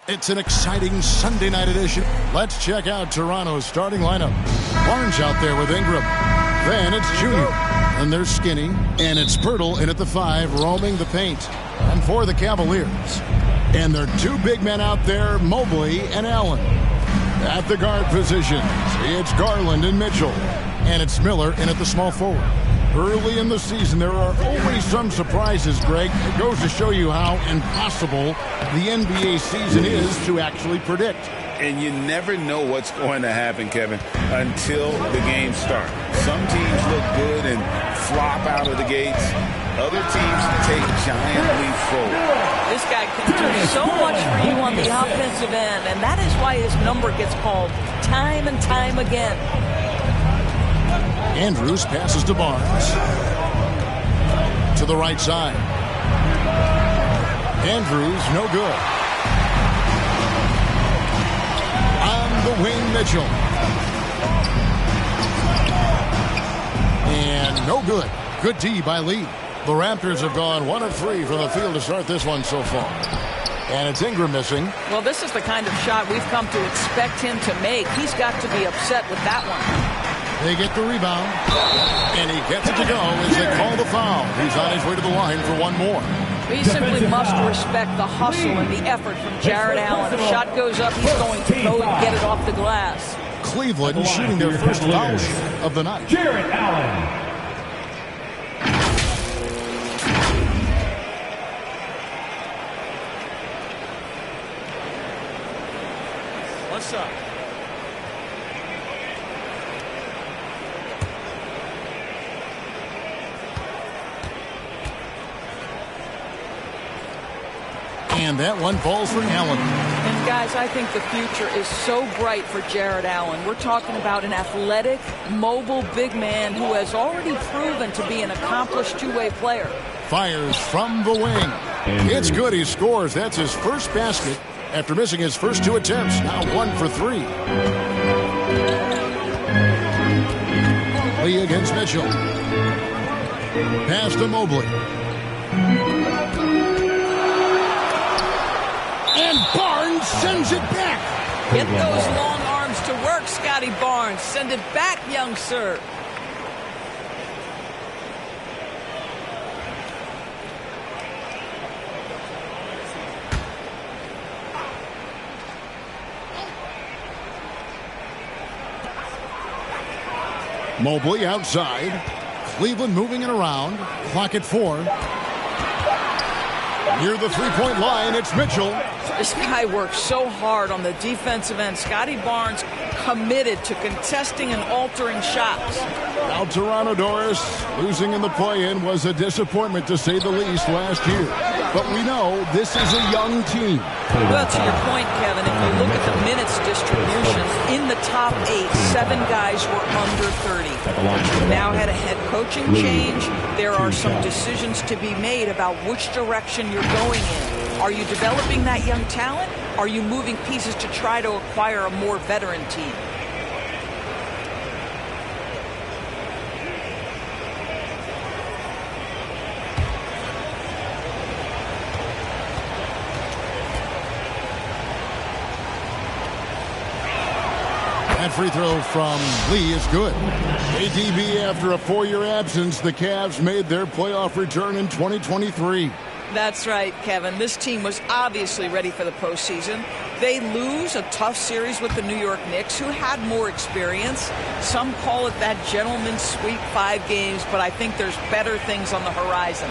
It's an exciting Sunday night edition. Let's check out Toronto's starting lineup. Barnes out there with Ingram. Then it's Junior. And they're Skinny. And it's Pirtle in at the 5, roaming the paint. And for the Cavaliers. And their two big men out there, Mobley and Allen. At the guard positions, it's Garland and Mitchell. And it's Miller in at the small forward. Early in the season, there are always some surprises, Greg. It goes to show you how impossible the NBA season is to actually predict. And you never know what's going to happen, Kevin, until the game starts. Some teams look good and flop out of the gates. Other teams take giant leaps forward. This guy can do so much for you on the offensive end, and that is why his number gets called time and time again. Andrews passes to Barnes. To the right side. Andrews, no good. On the wing, Mitchell. And no good. Good D by Lee. The Raptors have gone 1 of 3 from the field to start this one so far. And it's Ingram missing. Well, this is the kind of shot we've come to expect him to make. He's got to be upset with that one. They get the rebound, and he gets it to go as they call the foul. He's on his way to the line for one more. He simply must respect the hustle and the effort from Jarrett Allen. If shot goes up, he's going to go and get it off the glass. Cleveland shooting their first foul shot of the night. Jarrett Allen. What's up? And that one falls for Allen. And guys, I think the future is so bright for Jarrett Allen. We're talking about an athletic, mobile big man who has already proven to be an accomplished two-way player. Fires from the wing. It's good. He scores. That's his first basket after missing his first 2 attempts. Now 1 for 3. Lee against Mitchell. Pass to Mobley. And Barnes sends it back. Get those long arms to work, Scotty Barnes. Send it back, young sir. Mobley outside. Cleveland moving it around. Clock at 4. Near the three-point line, it's Mitchell. This guy works so hard on the defensive end. Scotty Barnes committed to contesting and altering shots. Now Toronto, Doris, losing in the play-in was a disappointment to say the least last year. But we know this is a young team. Well, to your point, Kevin, if you look at the minutes distribution, in the top 8, 7 guys were under 30. You've now had a head coaching change. There are some decisions to be made about which direction you're going in. Are you developing that young talent? Are you moving pieces to try to acquire a more veteran team? That free throw from Lee is good. ADB, after a 4-year absence, the Cavs made their playoff return in 2023. That's right, Kevin. This team was obviously ready for the postseason. They lose a tough series with the New York Knicks, who had more experience. Some call it that gentleman's sweep, 5 games, but I think there's better things on the horizon.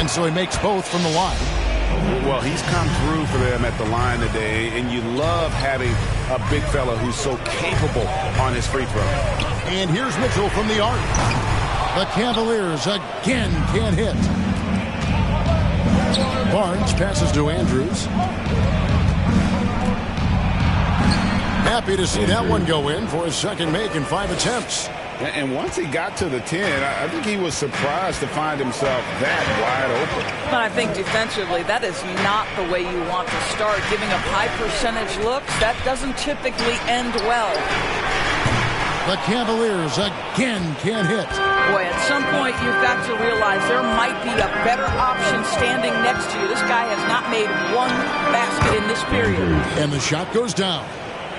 And so he makes both from the line. Well, he's come through for them at the line today, and you love having a big fella who's so capable on his free throw. And here's Mitchell from the arc. The Cavaliers again can't hit. Barnes passes to Andrews. Happy to see that one go in for his second make in 5 attempts. And once he got to the 10, I think he was surprised to find himself that wide open. But I think defensively, that is not the way you want to start. Giving up high percentage looks, that doesn't typically end well. The Cavaliers again can't hit. Boy, at some point you've got to realize there might be a better option standing next to you. This guy has not made one basket in this this period. And the shot goes down.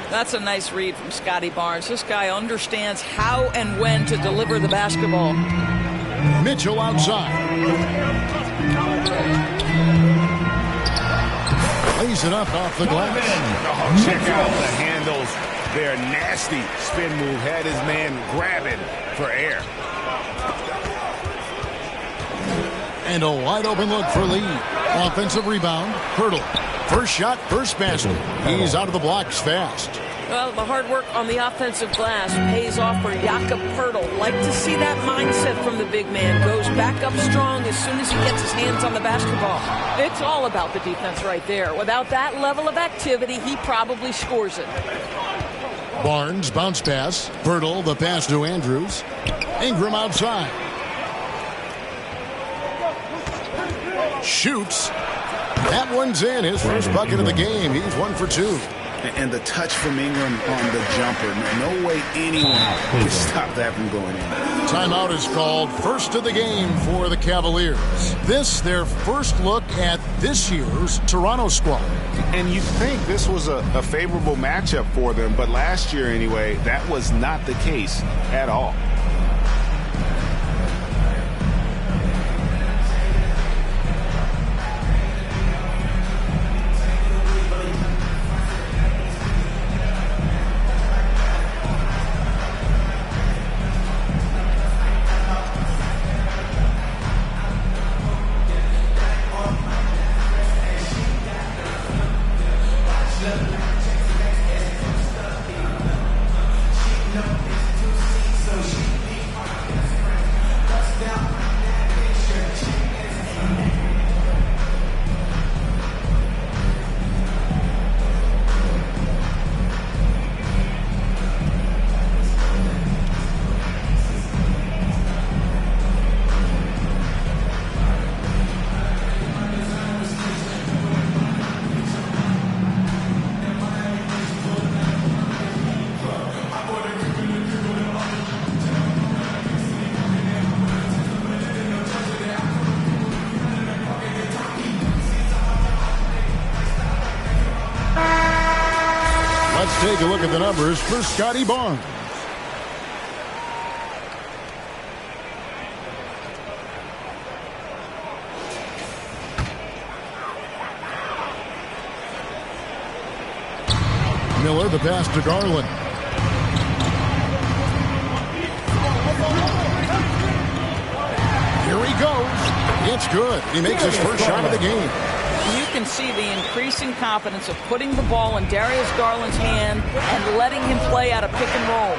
That's a nice read from Scotty Barnes. This guy understands how and when to deliver the basketball. Mitchell outside. Lays it up off the glass. Oh, check out the handles. They're nasty. Spin move had his man grabbing for air. And a wide open look for Lee. Offensive rebound. Hurdle. First shot, first basket. He's out of the blocks fast. Well, the hard work on the offensive glass pays off for Jakob Poeltl. Like to see that mindset from the big man. Goes back up strong as soon as he gets his hands on the basketball. It's all about the defense right there. Without that level of activity, he probably scores it. Barnes, bounce pass. Poeltl, the pass to Andrews. Ingram outside. Shoots. That one's in. His first bucket of the game. He's 1 for 2. And the touch from Ingram on the jumper. No way anyone can stop that from going in. Timeout is called. First of the game for the Cavaliers. This, their first look at this year's Toronto squad. And you'd think this was a favorable matchup for them, but last year anyway, that was not the case at all. Take a look at the numbers for Scotty Barnes. Miller, the pass to Garland. Here he goes. It's good. He makes his first shot of the game. You can see the increasing confidence of putting the ball in Darius Garland's hand and letting him play out of pick and roll.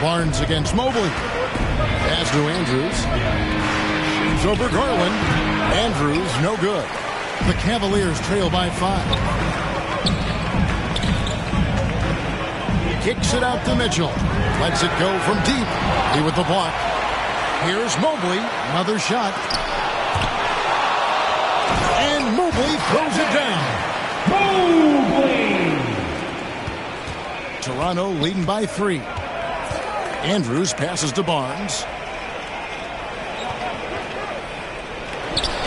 Barnes against Mobley. Pass to Andrews. Shoots over Garland. Andrews, no good. The Cavaliers trail by 5. Kicks it out to Mitchell. Lets it go from deep. He with the block. Here's Mobley. Another shot. And Mobley throws it down. Mobley! Toronto leading by 3. Andrews passes to Barnes.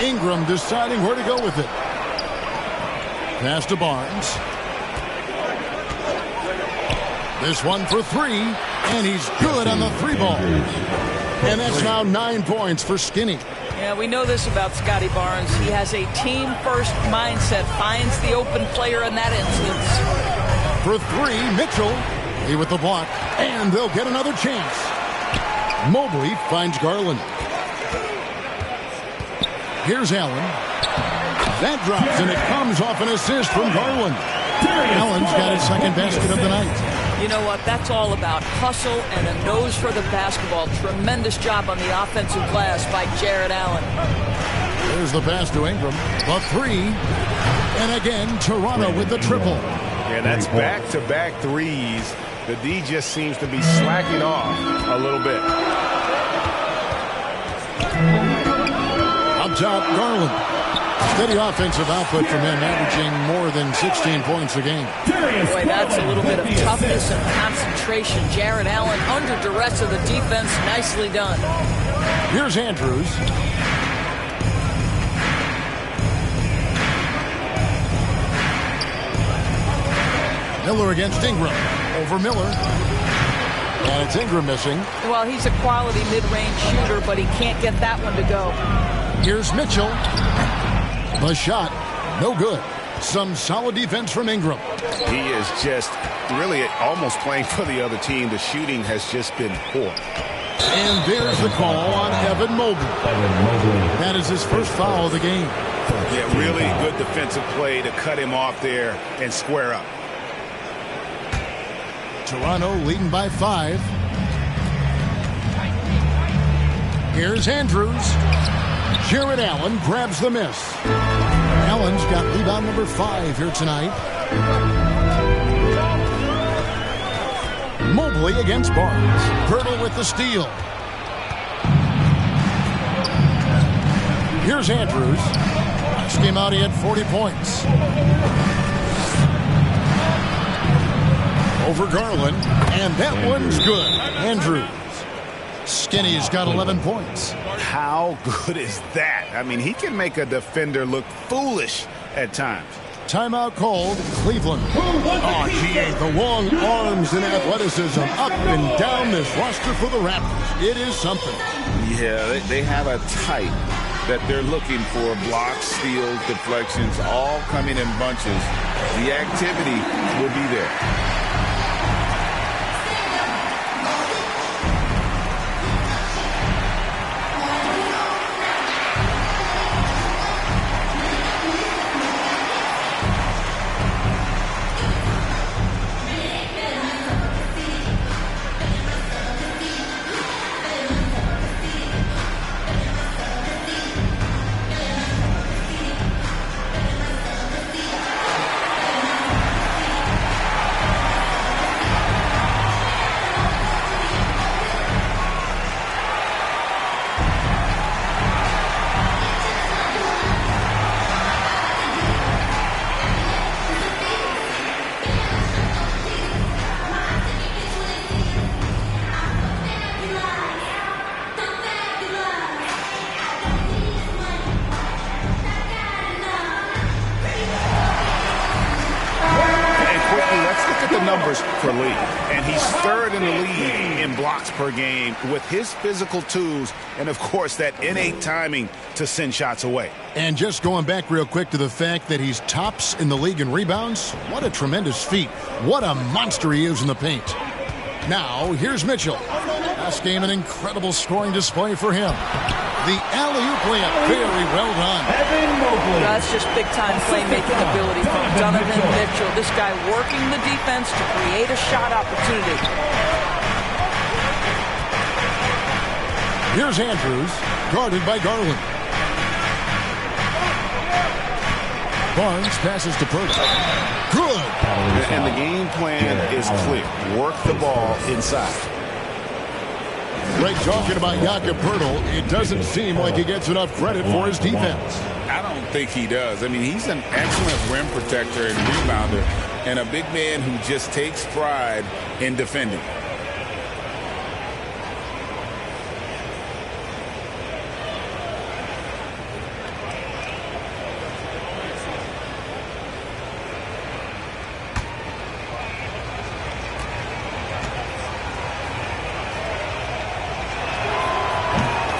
Ingram deciding where to go with it. Pass to Barnes. This one for 3, and he's good on the 3 ball. And that's now 9 points for Skinny. Yeah, we know this about Scotty Barnes. He has a team-first mindset, finds the open player in that instance. For 3, Mitchell. He with the block, and they'll get another chance. Mobley finds Garland. Here's Allen. That drops, and it comes off an assist from Garland. Allen's got his second basket of the night. You know what? That's all about hustle and a nose for the basketball. Tremendous job on the offensive glass by Jared Allen. There's the pass to Ingram. The 3. And again, Toronto with the triple. Yeah, that's back-to-back threes. The D just seems to be slacking off a little bit. Up top, Garland. Steady offensive output from him, averaging more than 16 points a game. Boy, that's a little bit of toughness and concentration. Jared Allen under duress of the defense. Nicely done. Here's Andrews. Miller against Ingram. Over Miller. And it's Ingram missing. Well, he's a quality mid-range shooter, but he can't get that one to go. Here's Mitchell. The shot, no good. Some solid defense from Ingram. He is just really almost playing for the other team. The shooting has just been poor. And there's the call on Evan Mobley. That is his first foul of the game. Yeah, really good defensive play to cut him off there and square up. Toronto leading by 5. Here's Andrews. Jared Allen grabs the miss. Allen's got rebound number 5 here tonight. Mobley against Barnes. Pirtle with the steal. Here's Andrews. Last game out, he had 40 points. Over Garland, and that one's good. Andrews. Skinny's got 11 points. How good is that? I mean, he can make a defender look foolish at times. Timeout called. Cleveland. Oh, gee, the long arms and athleticism up and down this roster for the Raptors. It is something. Yeah, they have a type that they're looking for. Blocks, steals, deflections, all coming in bunches. The activity will be there. For Lee, and he's third in the league in blocks per game with his physical tools and, of course, that innate timing to send shots away. And just going back real quick to the fact that he's tops in the league in rebounds, what a tremendous feat. What a monster he is in the paint. Now, here's Mitchell. Last game, an incredible scoring display for him. The alley-oop layup, very well done. That's just big-time playmaking ability from Donovan Mitchell. This guy working the defense to create a shot opportunity. Here's Andrews, guarded by Garland. Barnes passes to Pirtle. Good. And the game plan is clear. Work the ball inside. Right, talking about Jakob Pirtle, it doesn't seem like he gets enough credit for his defense. I don't think he does. I mean, he's an excellent rim protector and rebounder, and a big man who just takes pride in defending.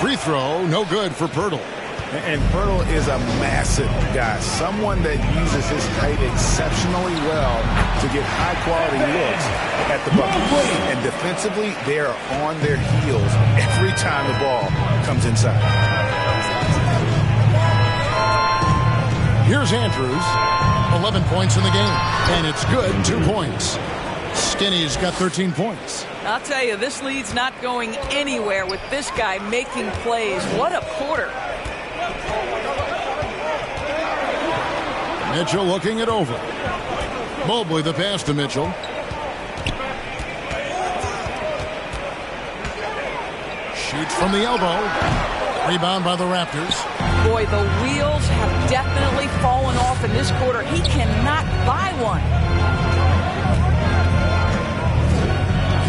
Free throw, no good for Pirtle. And Pirtle is a massive guy, someone that uses his height exceptionally well to get high-quality looks at the bucket. And defensively, they are on their heels every time the ball comes inside. Here's Andrews, 11 points in the game, and it's good, 2 points. Skinny's got 13 points. I'll tell you, this lead's not going anywhere with this guy making plays. What a quarter. Mitchell looking it over. Mobley the pass to Mitchell. Shoots from the elbow. Rebound by the Raptors. Boy, the wheels have definitely fallen off in this quarter. He cannot buy one.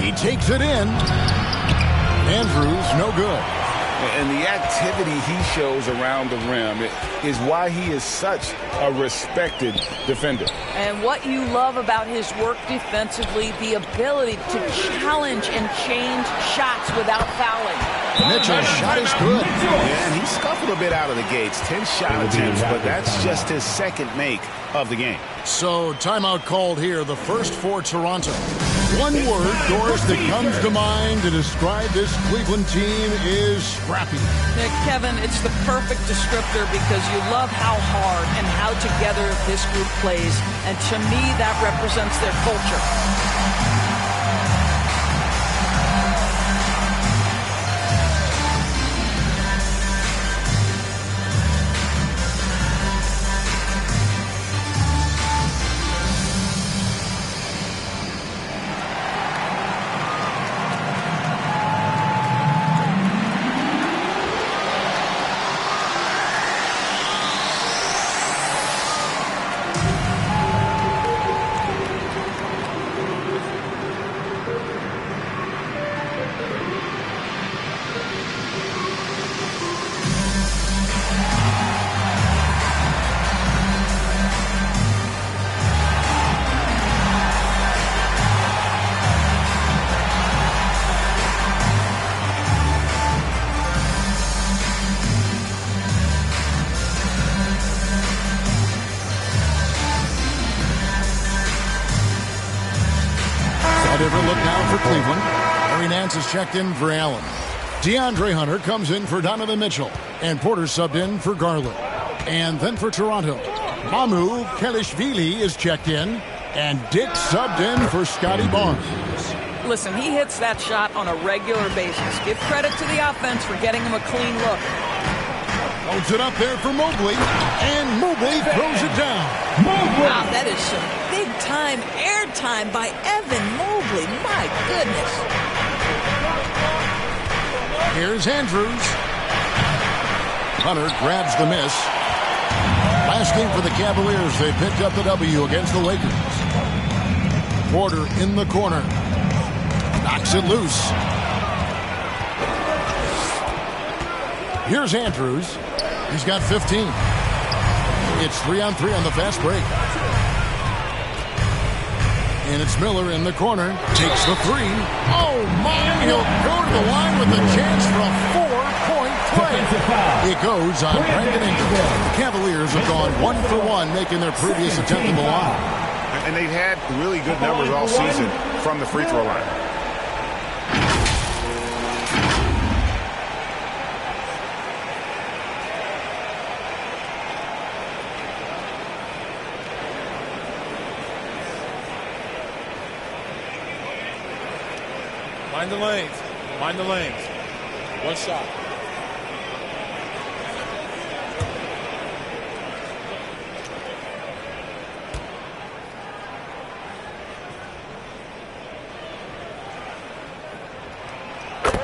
He takes it in. Andrews, no good. And the activity he shows around the rim is why he is such a respected defender. And what you love about his work defensively, the ability to challenge and change shots without fouling. Mitchell's shot is good. Yeah, and he scuffled a bit out of the gates. 10 shot attempts, but that's just his second make of the game. So timeout called here, the first for Toronto. One word, Doris, that comes to mind to describe this Cleveland team is scrappy. Kevin, it's the perfect descriptor because you love how hard and how together this group plays. And to me, that represents their culture. Look now for Cleveland. Larry Nance is checked in for Allen. DeAndre Hunter comes in for Donovan Mitchell. And Porter subbed in for Garland. And then for Toronto, Mamu Kelishvili is checked in. And Dick subbed in for Scotty Barnes. Listen, he hits that shot on a regular basis. Give credit to the offense for getting him a clean look. Holds it up there for Mobley. And Mobley throws it down. Wow, that is some big-time airtime by Evan Mobley. My goodness. Here's Andrews. Hunter grabs the miss. Last game for the Cavaliers, they picked up the W against the Lakers. Porter in the corner. Knocks it loose. Here's Andrews. He's got 15. It's 3-on-3 on the fast break. And it's Miller in the corner. Takes the three. Oh, my. He'll go to the line with a chance for a 4-point play. It goes on Brandon Ingram. The Cavaliers have gone 1 for 1, making their previous attempt at the line. And they've had really good numbers all season from the free throw line. Mind the lanes. Mind the lanes. One shot.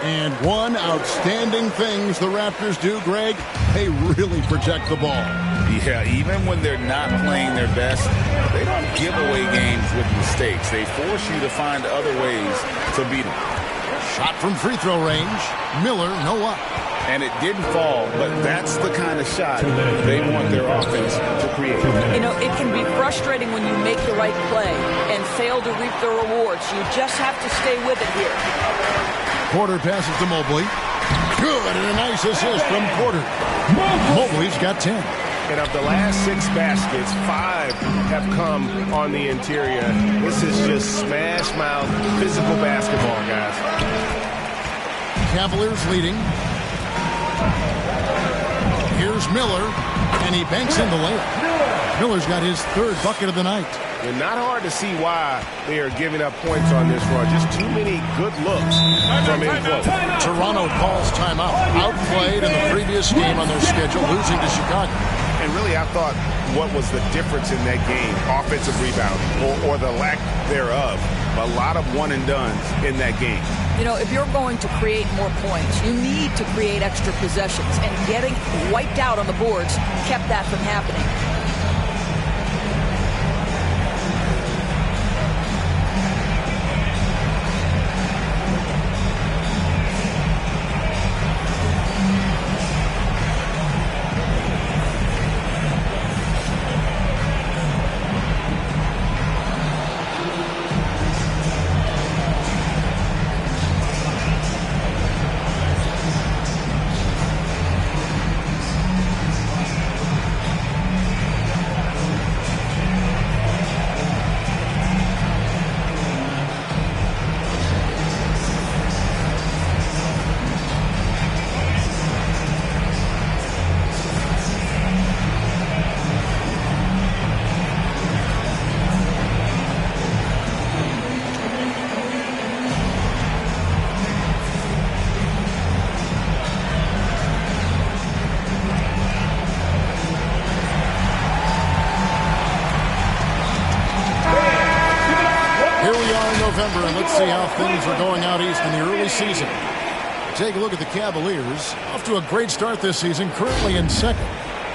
And one outstanding things the Raptors do, Greg, they really protect the ball. Yeah, even when they're not playing their best, they don't give away games with mistakes. They force you to find other ways to beat them. Shot from free throw range. Miller, no up. And it didn't fall, but that's the kind of shot they want their offense to create. You know, it can be frustrating when you make the right play and fail to reap the rewards. You just have to stay with it here. Porter passes to Mobley. Good, and a nice assist from Porter. Mobley's got 10. And of the last 6 baskets, 5 have come on the interior. This is just smash mouth physical basketball, guys. Cavaliers leading. Here's Miller, and he banks in the layup. Miller's got his 3rd bucket of the night. And not hard to see why they are giving up points on this run. Just too many good looks from in close. Toronto calls timeout. Outplayed in the previous game on their schedule, losing to Chicago. And really, I thought what was the difference in that game? Offensive rebounding or the lack thereof. A lot of one-and-dones in that game. You know, if you're going to create more points, you need to create extra possessions. And getting wiped out on the boards kept that from happening. November, and let's see how things are going out east in the early season. Take a look at the Cavaliers. Off to a great start this season, currently in second.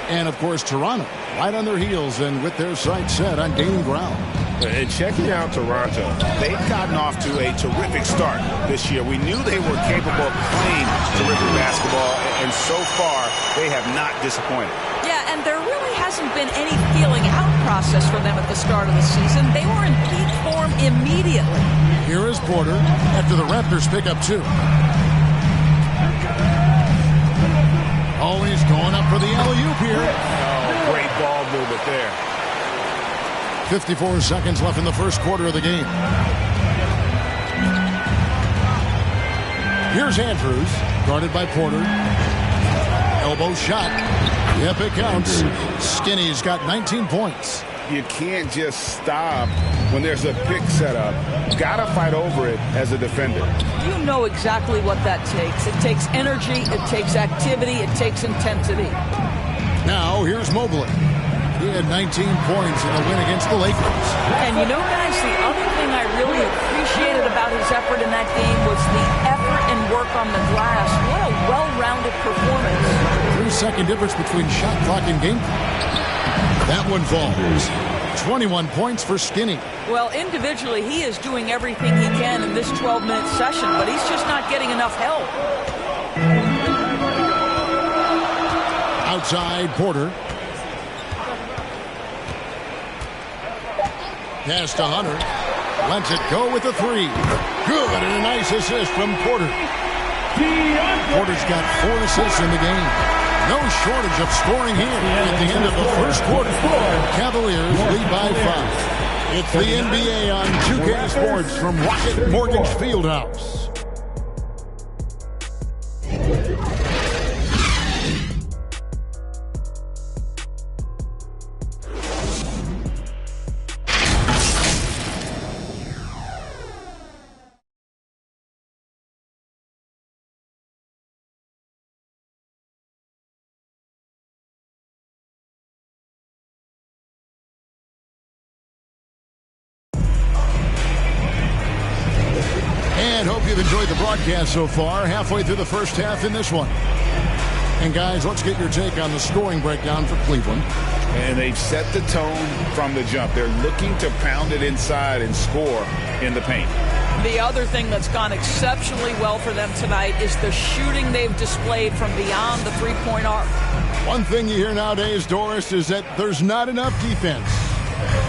And, of course, Toronto right on their heels and with their sights set on gaining ground. And checking out Toronto, they've gotten off to a terrific start this year. We knew they were capable of playing terrific basketball, and so far they have not disappointed. Yeah, and there really hasn't been any feeling out process for them at the start of the season. They were in peak form immediately. Here is Porter after the Raptors pick up 2. Always going up for the alley-oop here. Oh, great ball movement there. 54 seconds left in the first quarter of the game. Here's Andrews, guarded by Porter. Elbow shot. Yep, it counts. Skinny's got 19 points. You can't just stop when there's a pick set up. Got to fight over it as a defender. You know exactly what that takes. It takes energy, it takes activity, it takes intensity. Now, here's Mobley. He had 19 points in the win against the Lakers. And you know, guys, the other thing I really appreciated about his effort in that game was the effort and work on the glass. What a well-rounded performance. 3-second difference between shot clock and game clock. That one falls. 21 points for Skinny. Well, individually, he is doing everything he can in this 12-minute session, but he's just not getting enough help. Outside, Porter. Pass to Hunter. Lets it go with a 3. Good, and a nice assist from Porter. Porter's got 4 assists in the game. No shortage of scoring here at the end of the first quarter. Cavaliers lead by 5. It's the NBA on 2K Sports from Rocket Mortgage Fieldhouse. And hope you've enjoyed the broadcast so far. Halfway through the first half in this one. And guys, let's get your take on the scoring breakdown for Cleveland. And they've set the tone from the jump. They're looking to pound it inside and score in the paint. The other thing that's gone exceptionally well for them tonight is the shooting they've displayed from beyond the three-point arc. One thing you hear nowadays, Doris, is that there's not enough defense.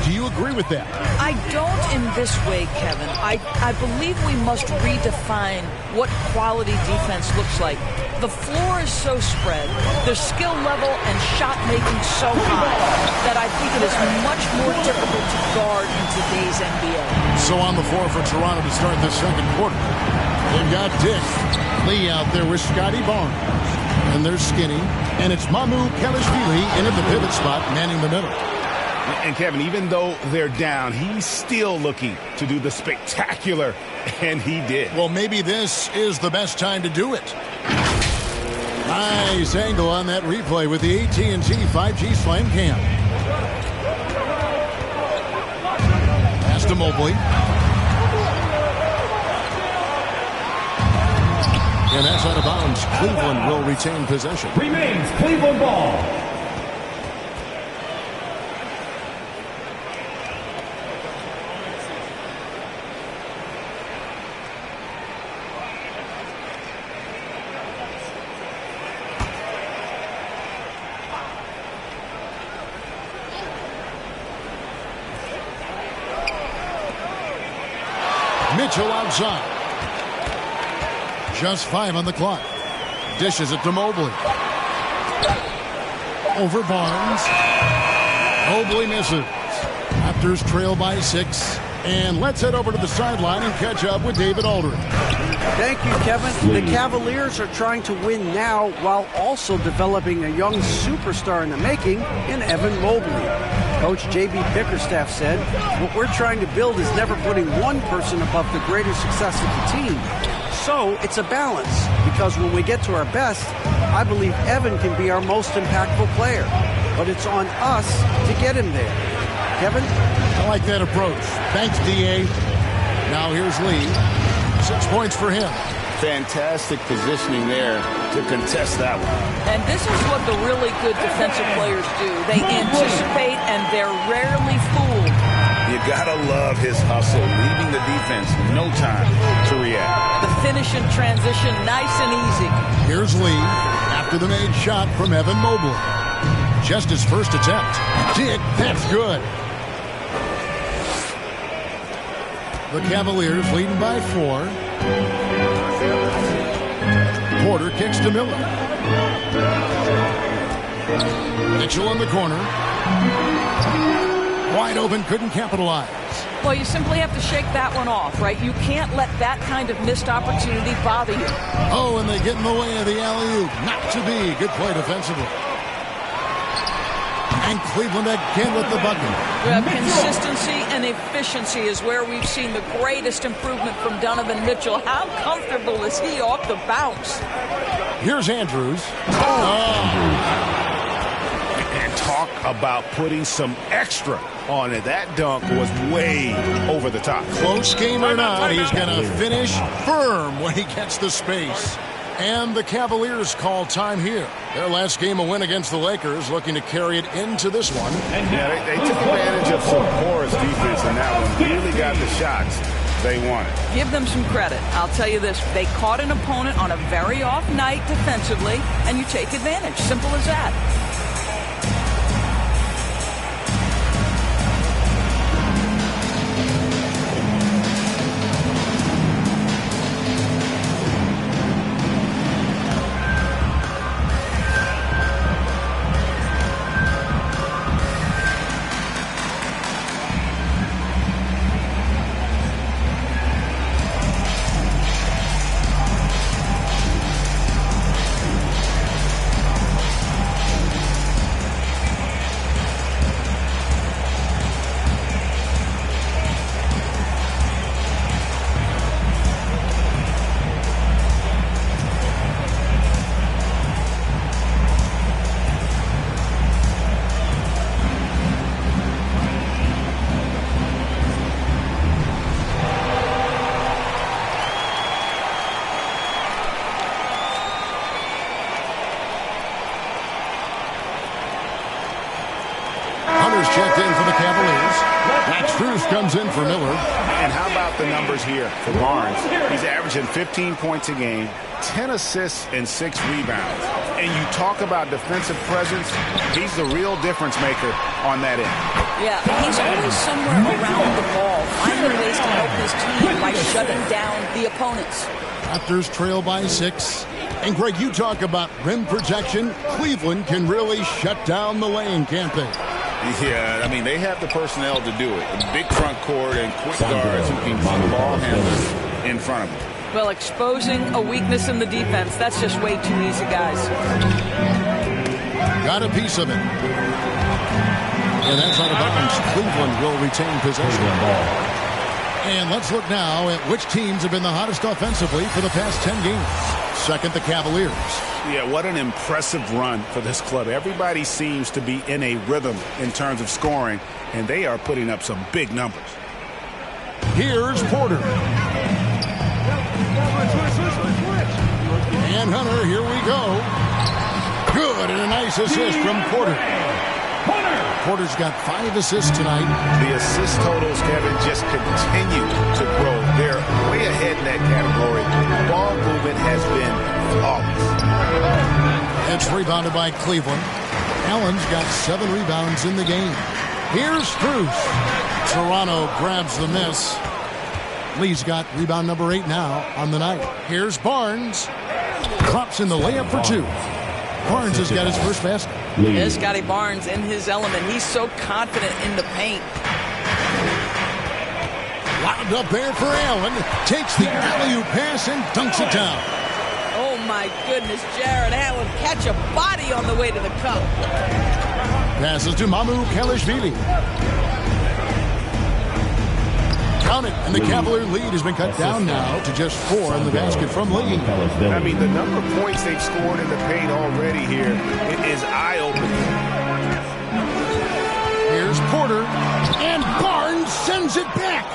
Do you agree with that? I don't in this way, Kevin. I believe we must redefine what quality defense looks like. The floor is so spread, the skill level and shot making so high that I think it is much more difficult to guard in today's NBA. So on the floor for Toronto to start the second quarter. They've got Dick. Lee out there with Scotty Barnes. And there's Skinny. And it's Mamu Kelishvili in at the pivot spot, manning the middle. And Kevin, even though they're down, he's still looking to do the spectacular, and he did. Well, maybe this is the best time to do it. Nice angle on that replay with the AT&T 5G Slam Cam. Pass to Mobley. And that's out of bounds. Cleveland will retain possession. Remains Cleveland ball. Mitchell outside. Just 5 on the clock. Dishes it to Mobley. Over Barnes. Mobley misses. Raptors trail by 6. And let's head over to the sideline and catch up with David Aldridge. Thank you, Kevin. The Cavaliers are trying to win now while also developing a young superstar in the making in Evan Mobley. Coach J.B. Bickerstaff said, what we're trying to build is never putting one person above the greater success of the team. So it's a balance, because when we get to our best, I believe Evan can be our most impactful player. But it's on us to get him there. Kevin? I like that approach. Thanks, D.A. Now here's Lee. 6 points for him. Fantastic positioning there to contest that one. And this is what the really good defensive players do. They anticipate, and they're rarely fooled. You gotta love his hustle, leaving the defense no time to react. The finish and transition, nice and easy. Here's Lee after the made shot from Evan Mobley. Just his first attempt. Dig, that's good. The Cavaliers leading by 4. Porter kicks to Miller. Mitchell in the corner. Wide open, couldn't capitalize. Well, you simply have to shake that one off, right? You can't let that kind of missed opportunity bother you. Oh, and they get in the way of the alley-oop. Not to be. Good play defensively. And Cleveland again with the bucket. Consistency and efficiency is where we've seen the greatest improvement from Donovan Mitchell. How comfortable is he off the bounce? Here's Andrews. And talk about putting some extra on it. That dunk was way over the top. Close game or not, he's going to finish firm when he gets the space. And the Cavaliers call time here. Their last game a win against the Lakers, looking to carry it into this one. Yeah, they took advantage of some porous defense in that one. Really got the shots they wanted. Give them some credit. I'll tell you this. They caught an opponent on a very off night defensively, and you take advantage. Simple as that. Checked in for the Cavaliers. Max Strus comes in for Miller. And how about the numbers here for Barnes? He's averaging 15 points a game, 10 assists, and 6 rebounds. And you talk about defensive presence, he's the real difference maker on that end. Yeah, he's always somewhere around the ball, finding ways to help his team by shutting down the opponents. Raptors trail by 6. And Greg, you talk about rim protection. Cleveland can really shut down the lane, can't they? Yeah, I mean, they have the personnel to do it. A big front court and quick guards who can keep ball handlers in front of them. Well, exposing a weakness in the defense, that's just way too easy, guys. Got a piece of it. And that's out of bounds. Cleveland will retain possession. And let's look now at which teams have been the hottest offensively for the past 10 games. Second, the Cavaliers. Yeah, what an impressive run for this club. Everybody seems to be in a rhythm in terms of scoring, and they are putting up some big numbers. Here's Porter. And Hunter, here we go. Good, and a nice assist from Porter. Porter's got 5 assists tonight. The assist totals, Kevin, just continue to grow. They're way ahead in that category. Ball movement has been flawless. It's rebounded by Cleveland. Allen's got 7 rebounds in the game. Here's Strus. Toronto grabs the miss. Lee's got rebound number 8 now on the night. Here's Barnes. Drops in the layup for 2. Barnes has got his first basket. There's Scotty Barnes in his element. He's so confident in the paint. Lobbed up there for Allen. Takes the alley-oop pass and dunks it down. Oh, my goodness. Jared Allen catch a body on the way to the cup. Passes to Mamu Kelishvili. Count it, and the Cavalier lead has been cut down now to just 4 in the basket from Lee. I mean, the number of points they've scored in the paint already here is eye-opening. Here's Porter, and Barnes sends it back.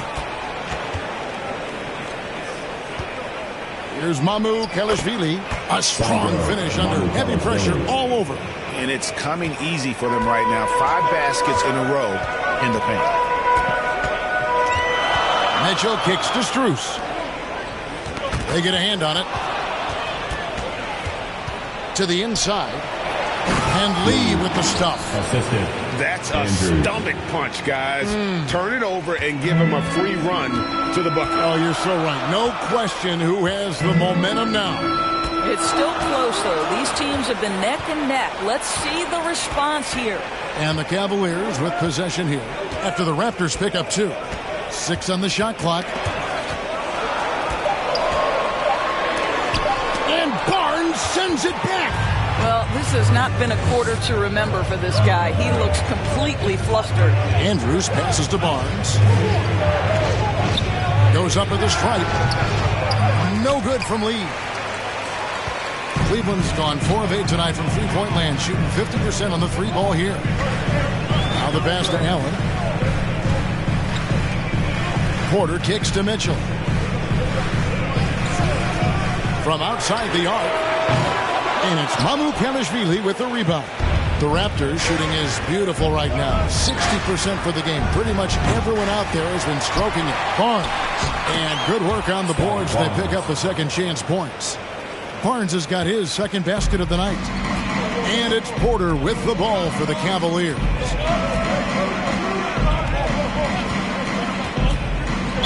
Here's Mamu Kelishvili. A strong finish under heavy pressure all over. And it's coming easy for them right now. 5 baskets in a row in the paint. Mitchell kicks to Strus. They get a hand on it. To the inside. And Lee with the stuff. That's a stomach punch, guys. Turn it over and give him a free run to the bucket. Oh, you're so right. No question who has the momentum now. It's still close, though. These teams have been neck and neck. Let's see the response here. And the Cavaliers with possession here after the Raptors pick up 2. 6 on the shot clock. And Barnes sends it back. Well, this has not been a quarter to remember for this guy. He looks completely flustered. Andrews passes to Barnes. Goes up with the stripe. No good from Lee. Cleveland's gone 4 of 8 tonight from three-point land, shooting 50% on the 3 ball here. Now the pass to Allen. Porter kicks to Mitchell. From outside the arc. And it's Mamu Kelishvili with the rebound. The Raptors shooting is beautiful right now. 60% for the game. Pretty much everyone out there has been stroking it. Barnes. And good work on the boards. They pick up the second chance points. Barnes has got his second basket of the night. And it's Porter with the ball for the Cavaliers.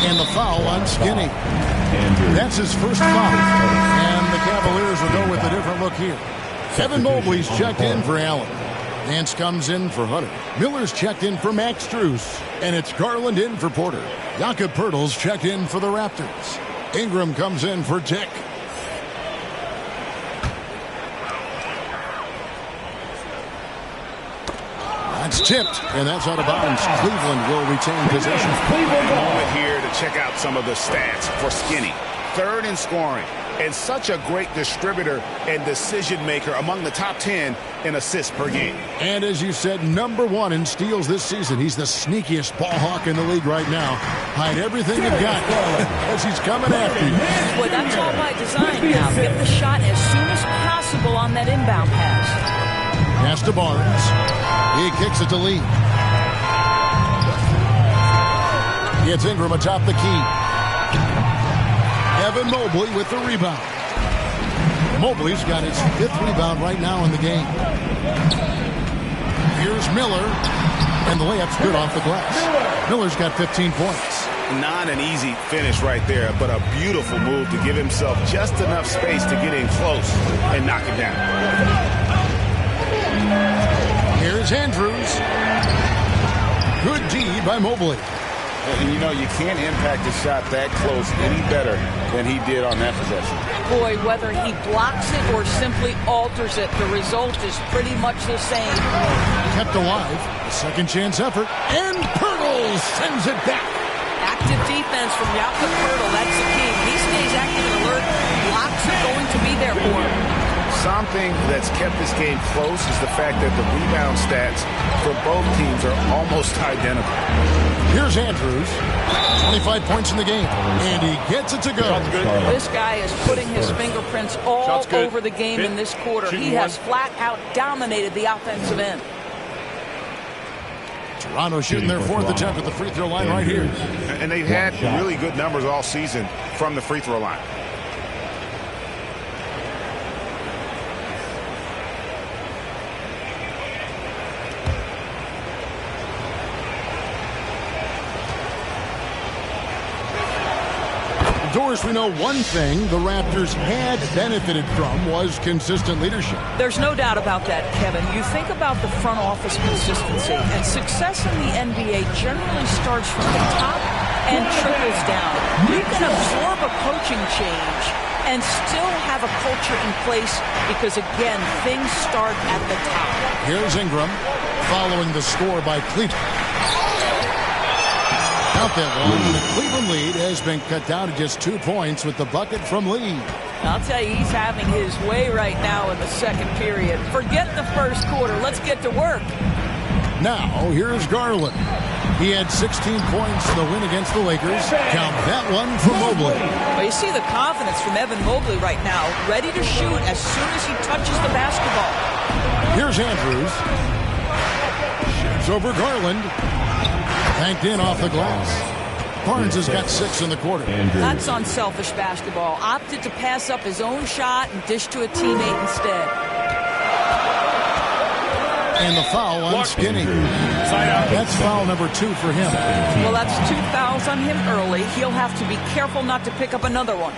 And the foul on Skinny. That's his first foul. And the Cavaliers will go with a different look here. Evan Mobley's checked in for Allen. Nance comes in for Hunter. Miller's checked in for Max Strus. And it's Garland in for Porter. Jakob Poeltl's checked in for the Raptors. Ingram comes in for Dick. That's tipped, and that's out of bounds. Cleveland will retain possession. A moment here to check out some of the stats for Skinny. 3rd in scoring, and such a great distributor and decision maker, among the top 10 in assists per game. And as you said, #1 in steals this season. He's the sneakiest ball hawk in the league right now. Hide everything you've got as he's coming after you. Boy, that's all by design now. Get the shot as soon as possible on that inbound pass. Pass to Barnes. He kicks it to Lee. Gets Ingram atop the key. Evan Mobley with the rebound. Mobley's got his 5th rebound right now in the game. Here's Miller. And the layup's good off the glass. Miller's got 15 points. Not an easy finish right there, but a beautiful move to give himself just enough space to get in close and knock it down. Here's Andrews. Good D by Mobley. And you know, you can't impact a shot that close any better than he did on that possession. Boy, whether he blocks it or simply alters it, the result is pretty much the same. Kept alive. A second chance effort. And Poeltl sends it back. Active defense from Jakob Poeltl. That's the key. He stays active and alert. Blocks are going to be there for him. Something that's kept this game close is the fact that the rebound stats for both teams are almost identical. Here's Andrews. 25 points in the game. And he gets it to go. This guy is putting his fingerprints all over the game in this quarter. He has flat out dominated the offensive end. Toronto shooting their 4th attempt at the free throw line right here. And they've had really good numbers all season from the free throw line. Doris, we know one thing the Raptors had benefited from was consistent leadership. There's no doubt about that, Kevin. You think about the front office consistency, and success in the NBA generally starts from the top and trickles down. You can absorb a coaching change and still have a culture in place because, again, things start at the top. Here's Ingram following the score by Cleveland. Out that one. The Cleveland lead has been cut down to just 2 points with the bucket from Lee. I'll tell you, he's having his way right now in the second period. Forget the first quarter. Let's get to work. Now, here's Garland. He had 16 points in the win against the Lakers. Count that one for Mobley. Well, you see the confidence from Evan Mobley right now, ready to shoot as soon as he touches the basketball. Here's Andrews. Shoots over Garland. Banked in off the glass. Barnes has got 6 in the quarter. That's unselfish basketball. Opted to pass up his own shot and dish to a teammate instead. And the foul on Skinny. That's foul number 2 for him. Well, that's 2 fouls on him early. He'll have to be careful not to pick up another one.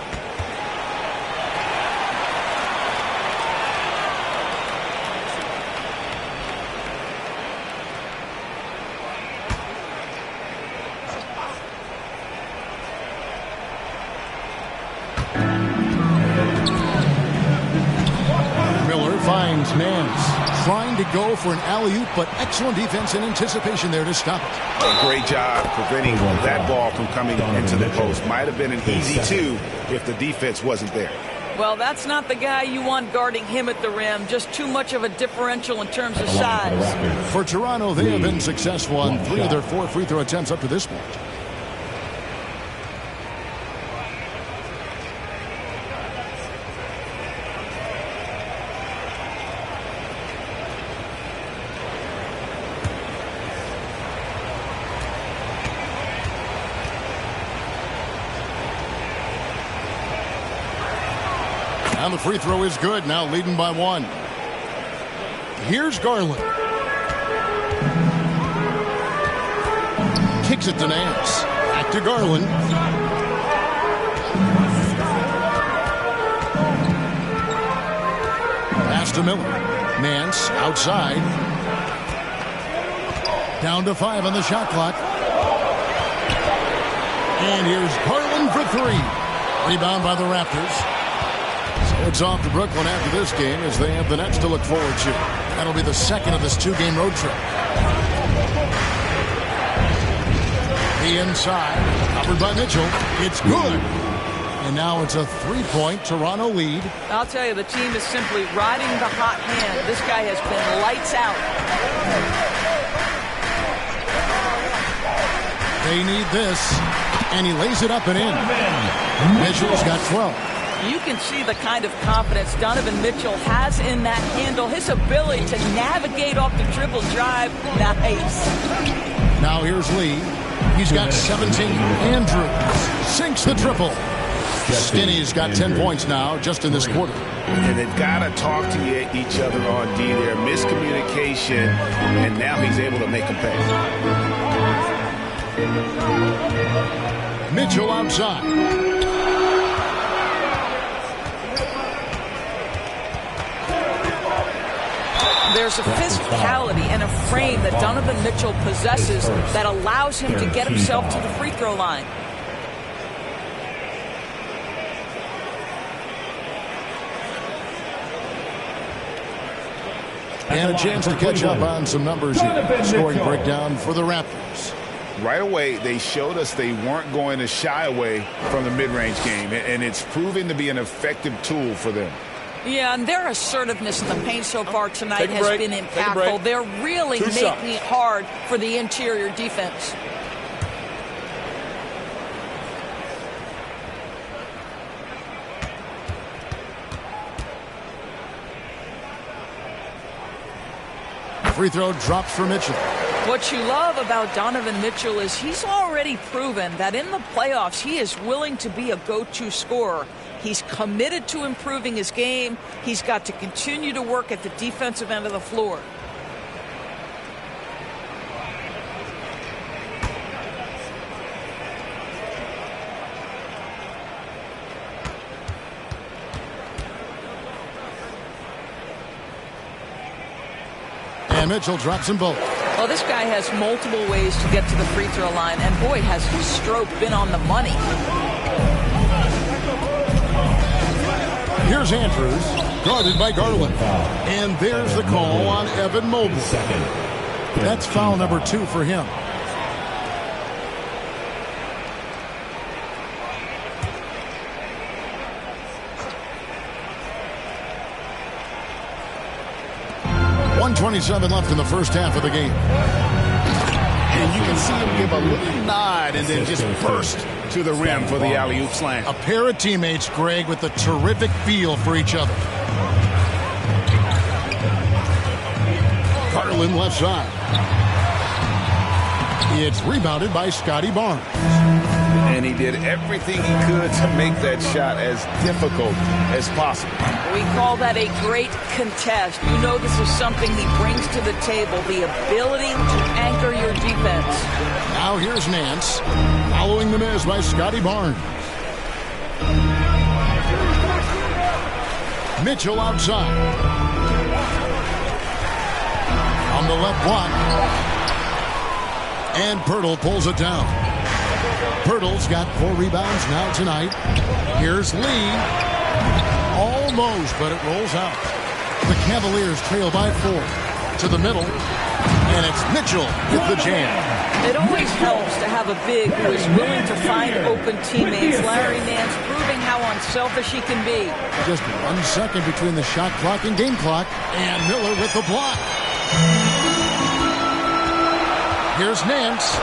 Miller finds Nance. Trying to go for an alley-oop, but excellent defense and anticipation there to stop it. A great job preventing that ball from coming into the post. Might have been an easy 2 if the defense wasn't there. Well, that's not the guy you want guarding him at the rim. Just too much of a differential in terms of size. For Toronto, they have been successful on 3 of their 4 free throw attempts up to this point. And the free throw is good, now leading by 1. Here's Garland. Kicks it to Nance. Back to Garland. Pass to Miller. Nance outside. Down to 5 on the shot clock. And here's Garland for 3. Rebound by the Raptors. It's off to Brooklyn after this game as they have the Nets to look forward to. That'll be the second of this 2-game road trip. The inside, covered by Mitchell. It's good. And now it's a 3-point Toronto lead. I'll tell you, the team is simply riding the hot hand. This guy has been lights out. They need this. And he lays it up and in. Mitchell's got 12. You can see the kind of confidence Donovan Mitchell has in that handle. His ability to navigate off the dribble drive. Nice. Now here's Lee. He's got 17. Andrews sinks the triple. Skinny's got 10 points now just in this quarter. And they've got to talk to each other on D there. Miscommunication, and now he's able to make them pay. Mitchell outside. There's a physicality and a frame that Donovan Mitchell possesses that allows him to get himself to the free throw line. And a chance to catch up on some numbers here. Scoring breakdown for the Raptors. Right away, they showed us they weren't going to shy away from the mid-range game, and it's proven to be an effective tool for them. Yeah, and their assertiveness in the paint so far tonight has been impactful. They're really making it hard for the interior defense. Free throw drops for Mitchell. What you love about Donovan Mitchell is he's already proven that in the playoffs he is willing to be a go-to scorer. He's committed to improving his game. He's got to continue to work at the defensive end of the floor. And Mitchell drops them both. Well, this guy has multiple ways to get to the free throw line, and boy, has his stroke been on the money. Here's Andrews, guarded by Garland. And there's the call on Evan Mobley. That's foul number 2 for him. 1:27 left in the first half of the game. And you can see him give a little nod and then just burst to the rim for the alley-oop slam. A pair of teammates, Greg, with a terrific feel for each other. Garland left side. It's rebounded by Scotty Barnes. And he did everything he could to make that shot as difficult as possible. We call that a great contest. You know this is something he brings to the table, the ability to anchor your defense. Now here's Nance, following the miss by Scotty Barnes. Mitchell outside. On the left block. And Pirtle pulls it down. Pirtle's got 4 rebounds now tonight. Here's Lee. Almost, but it rolls out. The Cavaliers trail by 4. To the middle. And it's Mitchell with the jam. It always helps to have a big who is willing to find open teammates. Larry Nance proving how unselfish he can be. Just 1 second between the shot clock and game clock. And Miller with the block. Here's Nance,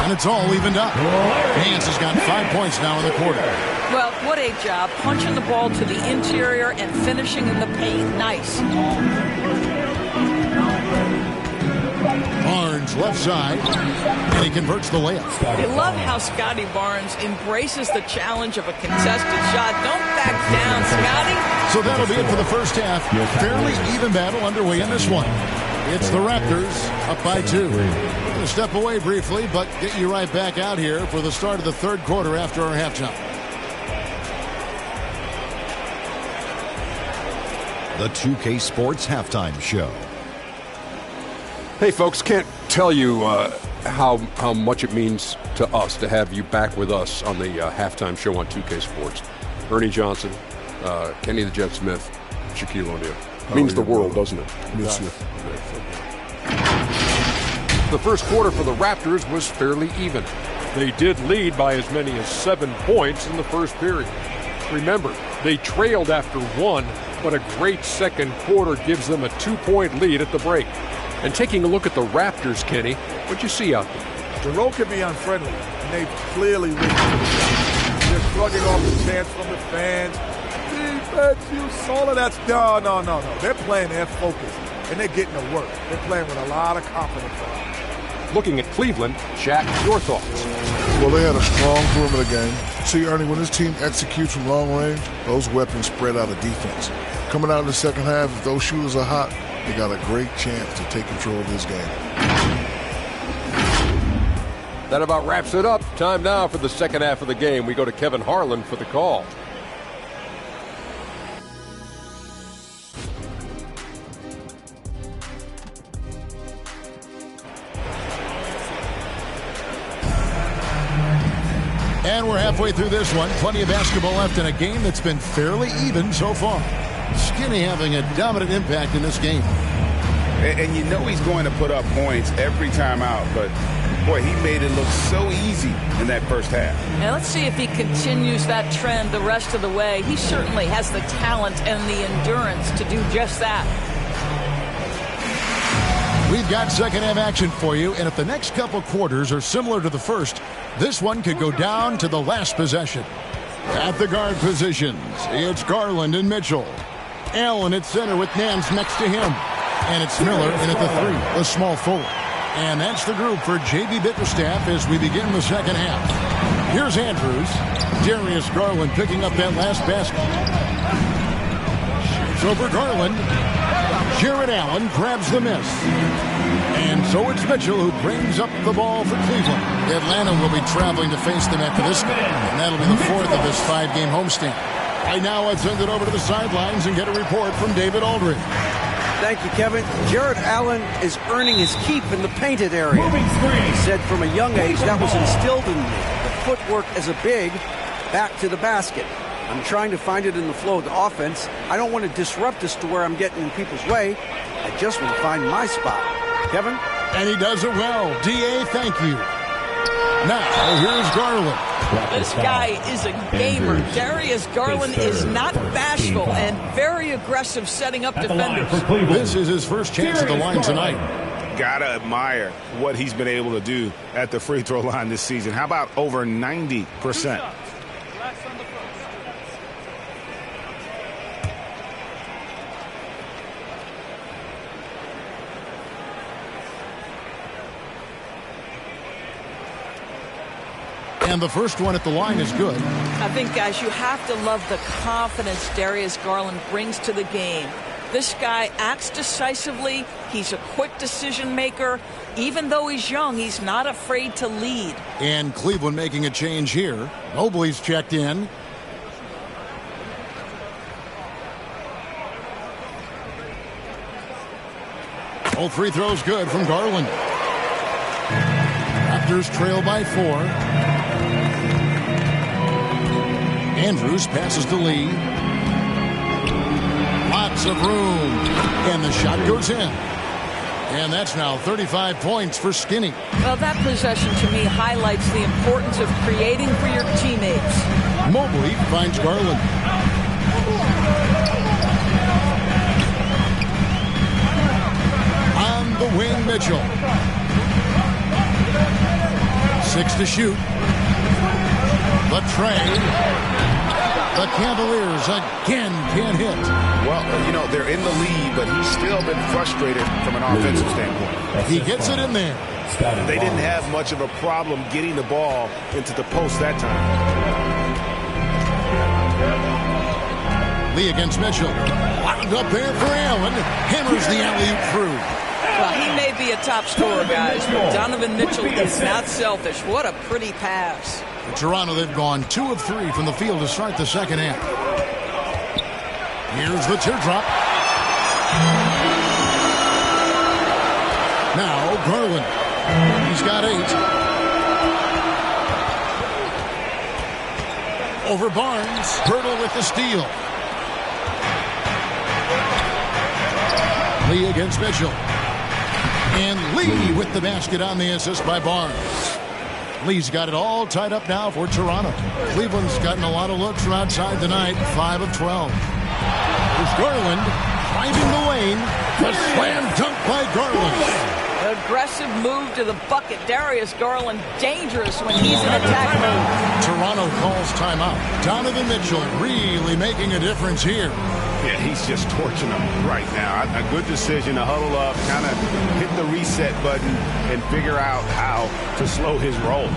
and it's all evened up. Nance has got 5 points now in the quarter. Well, what a job. Punching the ball to the interior and finishing in the paint. Nice. Barnes left side, and he converts the layup. I love how Scotty Barnes embraces the challenge of a contested shot. Don't back down, Scotty. So that'll be it for the first half. Fairly even battle underway in this one. It's the Raptors up by 2. We're going to step away briefly, but get you right back out here for the start of the third quarter after our halftime. The 2K Sports Halftime Show. Hey, folks, can't tell you how much it means to us to have you back with us on the halftime show on 2K Sports. Ernie Johnson, Kenny the Jet Smith, Shaquille O'Neal. Means the world, doesn't it? Miss you. The first quarter for the Raptors was fairly even. They did lead by as many as 7 points in the first period. Remember, they trailed after 1, but a great second quarter gives them a 2-point lead at the break. And taking a look at the Raptors, Kenny, what'd you see out there? Jerome can be unfriendly, and they've clearly risen to the job. They're shrugging off the chants from the fans. Defense, you saw that. No. They're playing their focus, and they're getting to work. They're playing with a lot of confidence. Looking at Cleveland, Shaq, your thoughts? Well, they had a strong perimeter game. See, Ernie, when this team executes from long range, those weapons spread out of defense. Coming out in the second half, if those shooters are hot, they got a great chance to take control of this game. That about wraps it up. Time now for the second half of the game. We go to Kevin Harlan for the call. And we're halfway through this one. Plenty of basketball left in a game that's been fairly even so far. Skinny having a dominant impact in this game. And you know he's going to put up points every time out, but boy, he made it look so easy in that first half. Now let's see if he continues that trend the rest of the way. He certainly has the talent and the endurance to do just that. We've got second half action for you, and if the next couple quarters are similar to the first, this one could go down to the last possession. At the guard positions, it's Garland and Mitchell. Allen at center with Nance next to him. And it's Miller in at the 3, a small forward. And that's the group for J.B. Bickerstaff as we begin the second half. Here's Andrews. Darius Garland picking up that last basket. Shoots over Garland. Jared Allen grabs the miss. And so it's Mitchell who brings up the ball for Cleveland. Atlanta will be traveling to face them after this game, and that'll be the 4th of this 5-game homestand. Right now, let's send it over to the sidelines and get a report from David Aldridge. Thank you, Kevin. Jared Allen is earning his keep in the painted area. He said from a young age that was instilled in me. The footwork as a big, back to the basket. I'm trying to find it in the flow of the offense. I don't want to disrupt this to where I'm getting in people's way. I just want to find my spot. Kevin? And he does it well. D.A., thank you. Now, here's Garland. This guy is a gamer. Darius Garland is not bashful and very aggressive setting up defenders. This is his first chance at the line tonight. Gotta admire what he's been able to do at the free throw line this season. How about over 90%? And the first one at the line is good. I think, guys, you have to love the confidence Darius Garland brings to the game. This guy acts decisively. He's a quick decision maker. Even though he's young, he's not afraid to lead. And Cleveland making a change here. Mobley's checked in. All free throws good from Garland. Raptors trail by 4. Andrews passes to Lee. Lots of room. And the shot goes in. And that's now 35 points for Skinny. Well, that possession to me highlights the importance of creating for your teammates. Mobley finds Garland. On the wing, Mitchell. 6 to shoot. The trade. The Cavaliers again can't hit. Well, you know, they're in the lead, but he's still been frustrated from an offensive standpoint. He gets it in there. They didn't have much of a problem getting the ball into the post that time. Lee against Mitchell. Locked up there for Allen. Hammers the alley-oop through. Well, he may be a top scorer, guys, but Donovan Mitchell is not selfish. What a pretty pass. For Toronto, they've gone 2 of 3 from the field to start the second half. Here's the teardrop. Now Garland. He's got 8. Over Barnes. Hurdle with the steal. Lee against Mitchell. And Lee with the basket on the assist by Barnes. Lee's got it all tied up now for Toronto. Cleveland's gotten a lot of looks from outside tonight. 5 of 12. There's Garland driving the lane. The slam dunk by Garland. Aggressive move to the bucket. Darius Garland dangerous when he's in attack mode. Toronto calls timeout. Donovan Mitchell really making a difference here. Yeah, he's just torching them right now. A good decision to huddle up, kind of hit the reset button, and figure out how to slow his roll.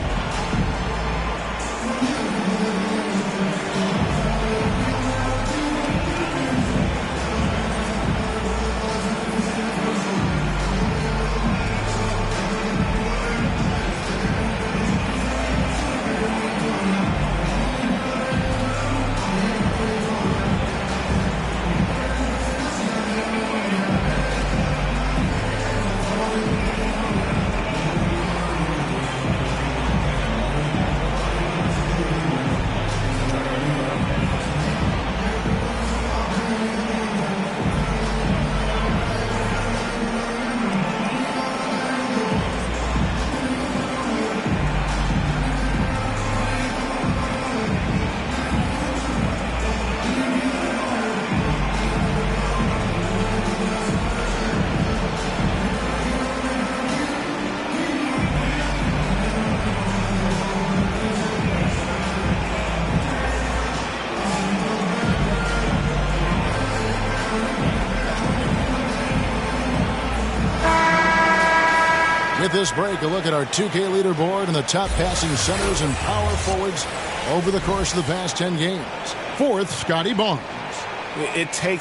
With this break, a look at our 2K leaderboard and the top passing centers and power forwards over the course of the past 10 games. 4th, Scotty Barnes. It takes